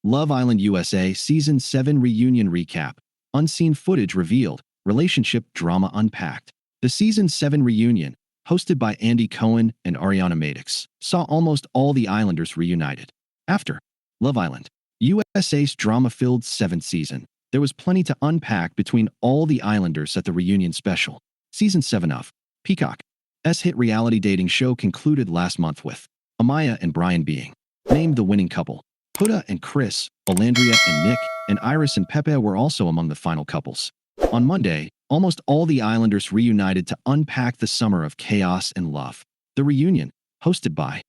Love Island USA Season 7 Reunion Recap. Unseen footage revealed. Relationship drama unpacked. The Season 7 reunion, hosted by Cohen and Ariana Madix, saw almost all the Islanders reunited. After Love Island USA's drama-filled 7th season, there was plenty to unpack between all the Islanders at the reunion special. Season 7 of Peacock's hit reality dating show concluded last month with Amaya and Bryan being named the winning couple. Huda and Chris, Olandria and Nick, and Iris and Pepe were also among the final couples. On Monday, almost all the Islanders reunited to unpack the summer of chaos and love. The reunion, hosted by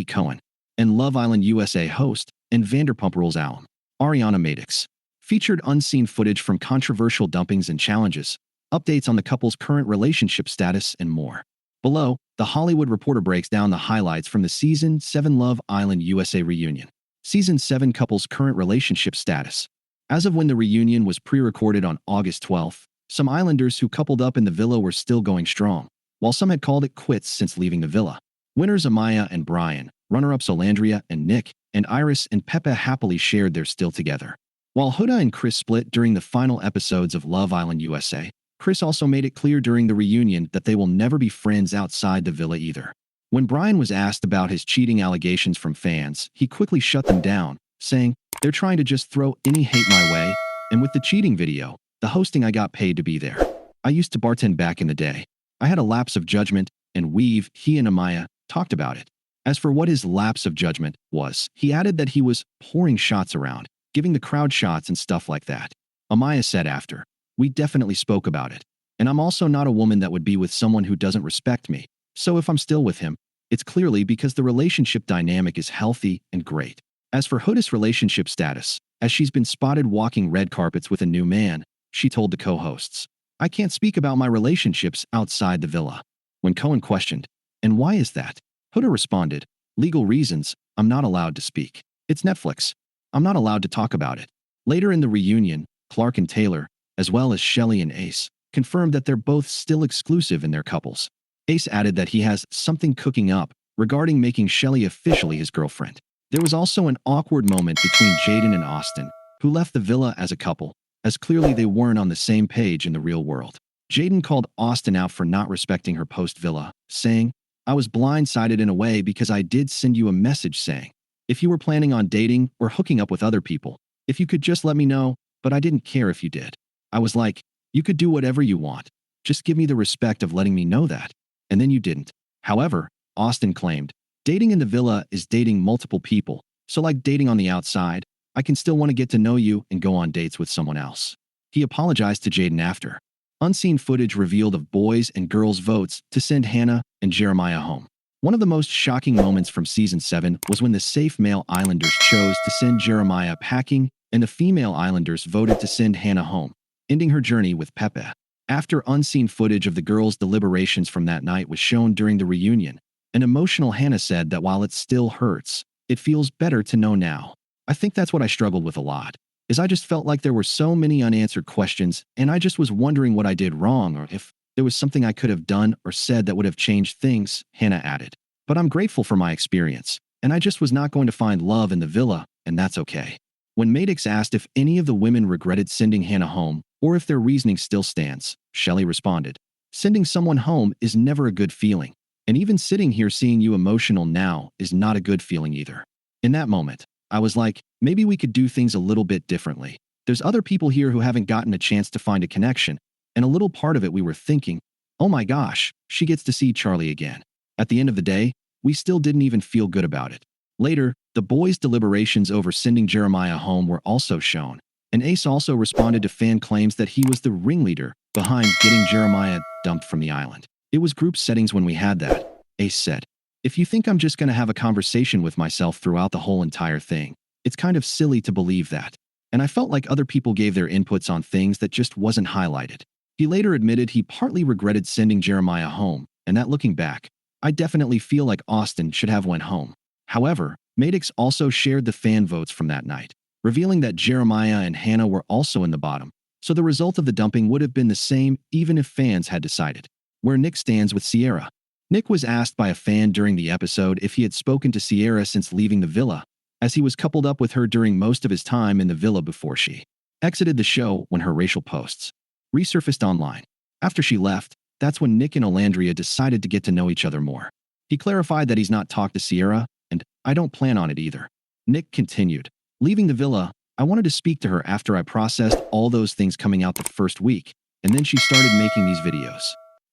Cohen and Love Island USA host and Vanderpump Rules alum Ariana Madix, featured unseen footage from controversial dumpings and challenges, updates on the couple's current relationship status, and more. Below, The Hollywood Reporter breaks down the highlights from the Season 7 Love Island USA reunion. Season 7 couple's current relationship status. As of when the reunion was pre-recorded on August 12th, some Islanders who coupled up in the villa were still going strong, while some had called it quits since leaving the villa. Winners Amaya and Bryan, runner-ups Olandria and Nick, and Iris and Pepe happily shared their still together. While Huda and Chris split during the final episodes of Love Island USA, Chris also made it clear during the reunion that they will never be friends outside the villa either. When Bryan was asked about his cheating allegations from fans, he quickly shut them down, saying, "They're trying to just throw any hate my way, and with the cheating video, the hosting I got paid to be there. I used to bartend back in the day. I had a lapse of judgment, and he and Amaya talked about it." As for what his lapse of judgment was, he added that he was pouring shots around, giving the crowd shots and stuff like that. Amaya said after, "We definitely spoke about it. And I'm also not a woman that would be with someone who doesn't respect me. So if I'm still with him, it's clearly because the relationship dynamic is healthy and great." As for Huda's relationship status, as she's been spotted walking red carpets with a new man, she told the co-hosts, "I can't speak about my relationships outside the villa." When Cohen questioned, "And why is that?" Huda responded, "Legal reasons, I'm not allowed to speak. It's Netflix. I'm not allowed to talk about it." Later in the reunion, Clark and Taylor, as well as Chelley and Ace, confirmed that they're both still exclusive in their couples. Ace added that he has something cooking up regarding making Chelley officially his girlfriend. There was also an awkward moment between Jaden and Austin, who left the villa as a couple, as clearly they weren't on the same page in the real world. Jaden called Austin out for not respecting her post-villa, saying, "I was blindsided in a way because I did send you a message saying, if you were planning on dating or hooking up with other people, if you could just let me know, but I didn't care if you did. I was like, you could do whatever you want. Just give me the respect of letting me know that. And then you didn't." However, Austin claimed, "Dating in the villa is dating multiple people, so like dating on the outside, I can still want to get to know you and go on dates with someone else." He apologized to Jaden after. Unseen footage revealed of boys and girls' votes to send Hannah and Jeremiah home. One of the most shocking moments from Season 7 was when the safe male Islanders chose to send Jeremiah packing and the female Islanders voted to send Hannah home, ending her journey with Pepe. After unseen footage of the girls' deliberations from that night was shown during the reunion, an emotional Hannah said that while it still hurts, it feels better to know now. "I think that's what I struggled with a lot, is I just felt like there were so many unanswered questions and I just was wondering what I did wrong or if there was something I could have done or said that would have changed things," Hannah added. "But I'm grateful for my experience, and I just was not going to find love in the villa, and that's okay." When Madix asked if any of the women regretted sending Hannah home or if their reasoning still stands, Chelley responded, "Sending someone home is never a good feeling, and even sitting here seeing you emotional now is not a good feeling either. In that moment, I was like, maybe we could do things a little bit differently. There's other people here who haven't gotten a chance to find a connection, and a little part of it we were thinking, oh my gosh, she gets to see Charlie again. At the end of the day, we still didn't even feel good about it." Later, the boys' deliberations over sending Jeremiah home were also shown, and Ace also responded to fan claims that he was the ringleader behind getting Jeremiah dumped from the island. "It was group settings when we had that," Ace said. "If you think I'm just going to have a conversation with myself throughout the whole entire thing, it's kind of silly to believe that. And I felt like other people gave their inputs on things that just wasn't highlighted." He later admitted he partly regretted sending Jeremiah home, and that looking back, "I definitely feel like Austin should have went home." However, Madix also shared the fan votes from that night, revealing that Jeremiah and Hannah were also in the bottom, so the result of the dumping would have been the same even if fans had decided. Where Nick stands with Sierra. Nick was asked by a fan during the episode if he had spoken to Sierra since leaving the villa, as he was coupled up with her during most of his time in the villa before she exited the show. When her racial posts resurfaced online after she left, that's when Nick and Olandria decided to get to know each other more. He clarified that he's not talked to Sierra, and I don't plan on it either. Nick continued, leaving the villa, I wanted to speak to her after I processed all those things coming out the first week, and then she started making these videos.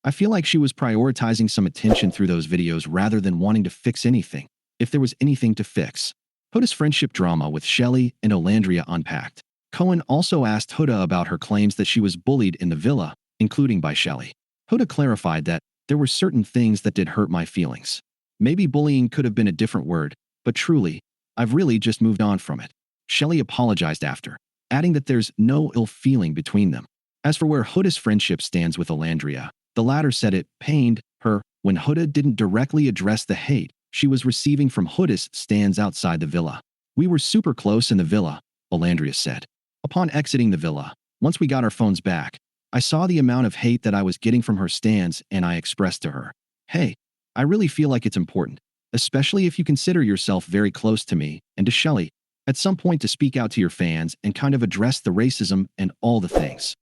I feel like she was prioritizing some attention through those videos rather than wanting to fix anything, if there was anything to fix. Huda's friendship drama with Chelley and Olandria unpacked. Cohen also asked Huda about her claims that she was bullied in the villa, including by Chelley. Huda clarified that there were certain things that did hurt my feelings. Maybe bullying could have been a different word, but truly, I've really just moved on from it. Chelley apologized after, adding that there's no ill feeling between them. As for where Huda's friendship stands with Olandria, the latter said it pained her when Huda didn't directly address the hate she was receiving from Huda's stands outside the villa. We were super close in the villa, Olandria said. Upon exiting the villa, once we got our phones back, I saw the amount of hate that I was getting from her stands and I expressed to her, hey, I really feel like it's important, especially if you consider yourself very close to me and to Chelley, at some point to speak out to your fans and kind of address the racism and all the things.